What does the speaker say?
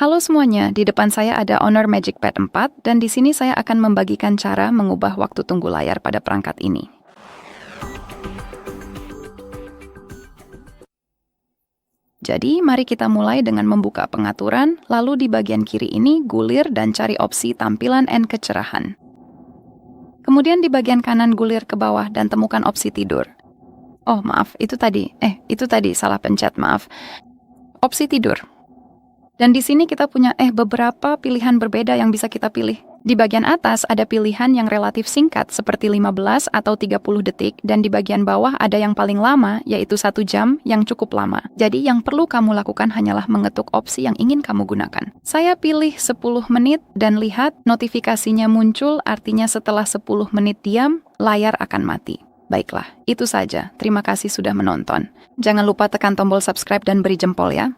Halo semuanya, di depan saya ada Honor Magic Pad 4 dan di sini saya akan membagikan cara mengubah waktu tunggu layar pada perangkat ini. Jadi, mari kita mulai dengan membuka pengaturan, lalu di bagian kiri ini gulir dan cari opsi tampilan and kecerahan. Kemudian di bagian kanan gulir ke bawah dan temukan opsi tidur. Oh, maaf, itu tadi salah pencet, maaf. Opsi tidur. Dan di sini kita punya beberapa pilihan berbeda yang bisa kita pilih. Di bagian atas ada pilihan yang relatif singkat seperti 15 atau 30 detik dan di bagian bawah ada yang paling lama yaitu 1 jam yang cukup lama. Jadi yang perlu kamu lakukan hanyalah mengetuk opsi yang ingin kamu gunakan. Saya pilih 10 menit dan lihat notifikasinya muncul, artinya setelah 10 menit diam, layar akan mati. Baiklah, itu saja. Terima kasih sudah menonton. Jangan lupa tekan tombol subscribe dan beri jempol ya.